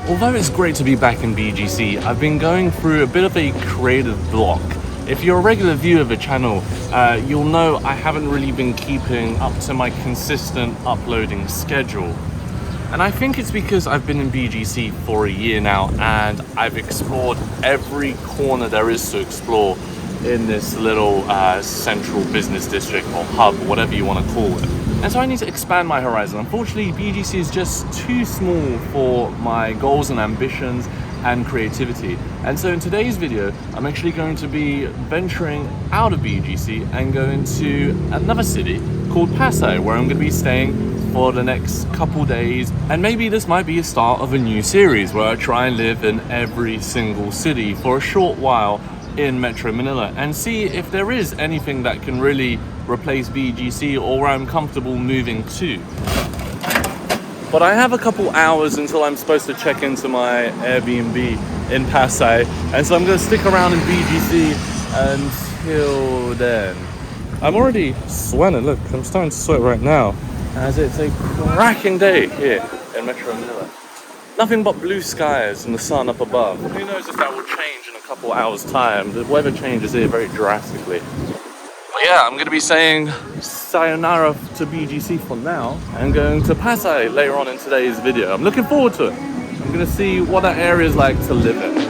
Although it's great to be back in BGC, I've been going through a bit of a creative block. If you're a regular viewer of the channel, you'll know I haven't really been keeping up to my consistent uploading schedule. And I think it's because I've been in BGC for a year now and I've explored every corner there is to explore in this little central business district or hub, whatever you want to call it. And so I need to expand my horizon. Unfortunately, BGC is just too small for my goals and ambitions and creativity. And so in today's video, I'm actually going to be venturing out of BGC and going to another city called Pasay, where I'm going to be staying for the next couple days. And maybe this might be a start of a new series where I try and live in every single city for a short while in Metro Manila and see if there is anything that can really replace BGC or where I'm comfortable moving to. But I have a couple hours until I'm supposed to check into my Airbnb in Pasay, and so I'm going to stick around in BGC until then. I'm already sweating, look, I'm starting to sweat right now, as it's a cracking day here in Metro Manila. Nothing but blue skies and the sun up above. Who knows if that will change in a couple hours time. The weather changes here very drastically. But yeah, I'm going to be saying sayonara to BGC for now and going to Pasay later on in today's video. I'm looking forward to it. I'm going to see what that area is like to live in.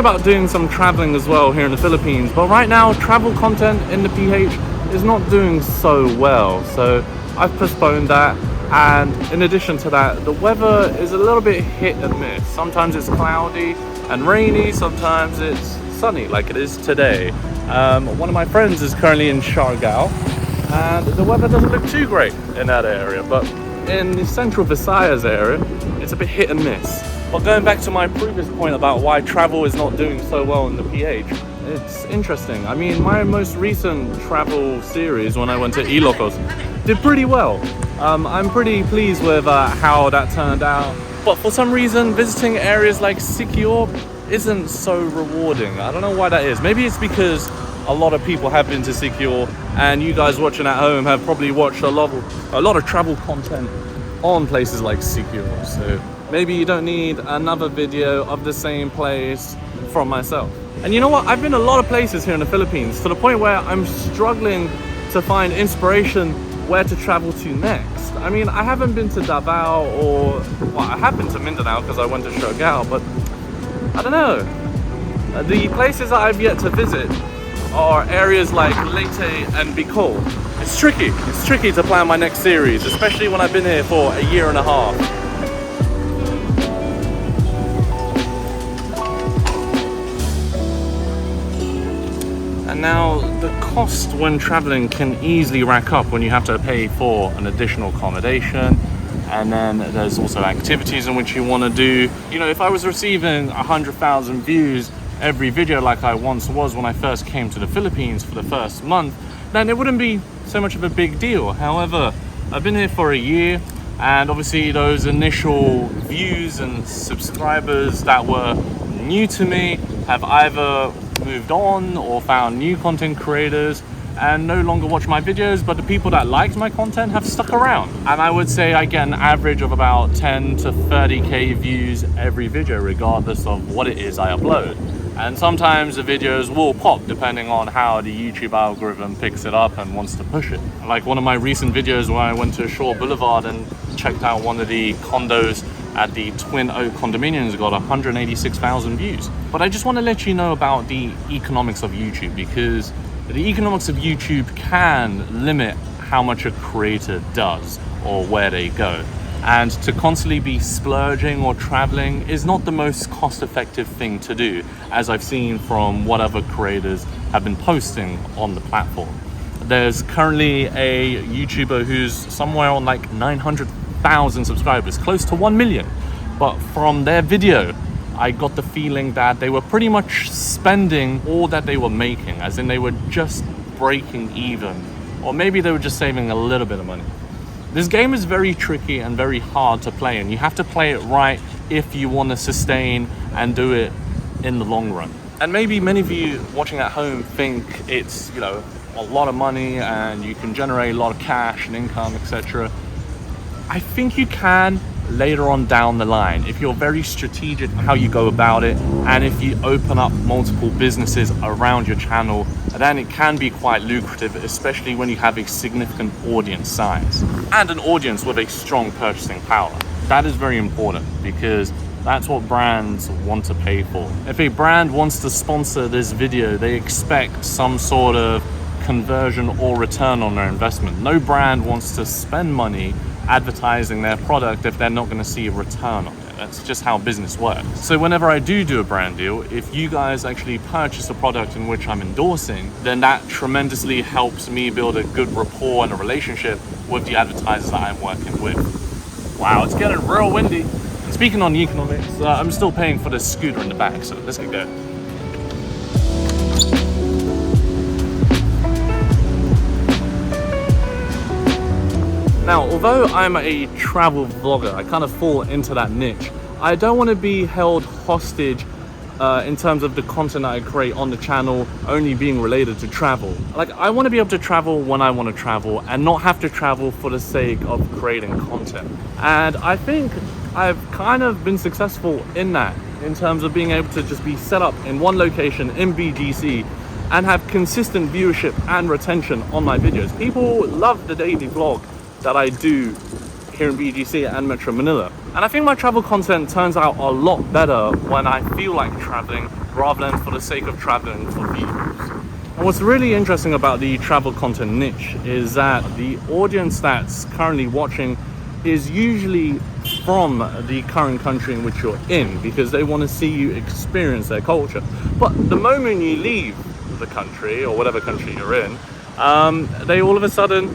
About doing some traveling as well here in the Philippines, but right now travel content in the PH is not doing so well, so I've postponed that. And in addition to that, the weather is a little bit hit and miss. Sometimes it's cloudy and rainy, sometimes it's sunny like it is today. One of my friends is currently in Siargao and the weather doesn't look too great in that area, but in the central Visayas area it's a bit hit and miss. But going back to my previous point about why travel is not doing so well in the PH, it's interesting. I mean, my most recent travel series when I went to Ilocos did pretty well. I'm pretty pleased with how that turned out. But for some reason, visiting areas like Siquijor isn't so rewarding. I don't know why that is. Maybe it's because a lot of people have been to Siquijor and you guys watching at home have probably watched a lot of travel content on places like Siquijor. So maybe you don't need another video of the same place from myself. And you know what? I've been a lot of places here in the Philippines to the point where I'm struggling to find inspiration where to travel to next. I mean, I haven't been to Davao well, I have been to Mindanao because I went to Siargao, but I don't know. The places that I've yet to visit are areas like Leyte and Bicol. It's tricky to plan my next series, especially when I've been here for a year and a half. And now the cost when traveling can easily rack up when you have to pay for an additional accommodation, and then there's also activities in which you want to do. You know, if I was receiving 100,000 views every video like I once was when I first came to the Philippines for the first month, then it wouldn't be so much of a big deal. However, I've been here for a year, and obviously those initial views and subscribers that were new to me have either moved on or found new content creators and no longer watch my videos, but the people that liked my content have stuck around. And I would say I get an average of about 10 to 30k views every video, regardless of what it is I upload. And sometimes the videos will pop depending on how the YouTube algorithm picks it up and wants to push it. Like one of my recent videos where I went to Shore Boulevard and checked out one of the condos at the Twin Oak condominiums, got 186,000 views. But I just want to let you know about the economics of YouTube, because the economics of YouTube can limit how much a creator does or where they go. And to constantly be splurging or traveling is not the most cost-effective thing to do, as I've seen from what other creators have been posting on the platform. There's currently a YouTuber who's somewhere on like 900,000 subscribers, close to 1 million. But from their video, I got the feeling that they were pretty much spending all that they were making, as in they were just breaking even, or maybe they were just saving a little bit of money. This game is very tricky and very hard to play, and you have to play it right if you want to sustain and do it in the long run. And maybe many of you watching at home think it's, you know, a lot of money and you can generate a lot of cash and income, etc. I think you can later on down the line if you're very strategic in how you go about it, and if you open up multiple businesses around your channel, then it can be quite lucrative, especially when you have a significant audience size and an audience with a strong purchasing power. That is very important because that's what brands want to pay for. If a brand wants to sponsor this video, they expect some sort of conversion or return on their investment. No brand wants to spend money advertising their product if they're not going to see a return on it. That's just how business works. So whenever I do a brand deal, if you guys actually purchase a product in which I'm endorsing, then that tremendously helps me build a good rapport and a relationship with the advertisers that I'm working with. Wow, it's getting real windy. And speaking on economics, I'm still paying for the scooter in the back, so let's get going. Now, although I'm a travel vlogger, I kind of fall into that niche. I don't want to be held hostage in terms of the content I create on the channel only being related to travel. Like, I want to be able to travel when I want to travel and not have to travel for the sake of creating content. And I think I've kind of been successful in that, in terms of being able to just be set up in one location in BGC and have consistent viewership and retention on my videos. People love the daily vlog that I do here in BGC and Metro Manila. And I think my travel content turns out a lot better when I feel like traveling rather than for the sake of traveling for views. And what's really interesting about the travel content niche is that the audience that's currently watching is usually from the current country in which you're in, because they want to see you experience their culture. But the moment you leave the country, or whatever country you're in, they all of a sudden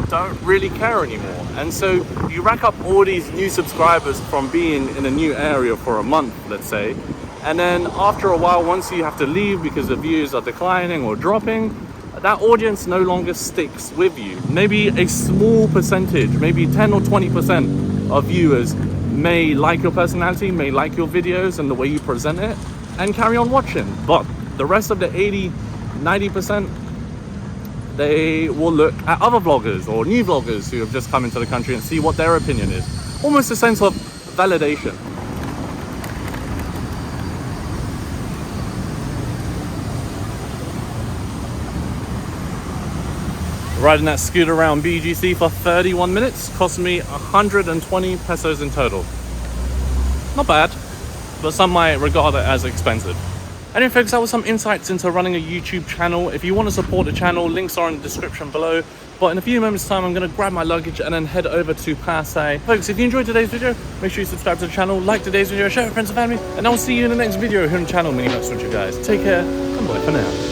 don't really care anymore. And so you rack up all these new subscribers from being in a new area for a month, let's say, and then after a while, once you have to leave because the views are declining or dropping, that audience no longer sticks with you. Maybe a small percentage, maybe 10 or 20% of viewers may like your personality, may like your videos and the way you present it, and carry on watching. But the rest of the 80-90%, they will look at other vloggers or new vloggers who have just come into the country and see what their opinion is. Almost a sense of validation. Riding that scooter around BGC for 31 minutes cost me 120 pesos in total. Not bad, but some might regard it as expensive. Anyway folks, that was some insights into running a YouTube channel. If you want to support the channel, links are in the description below. But in a few moments time, I'm going to grab my luggage and then head over to Pasay. Folks, if you enjoyed today's video, make sure you subscribe to the channel, like today's video, share it with friends and family, and I'll see you in the next video here on the channel. Many thanks for you guys. Take care, and bye for now.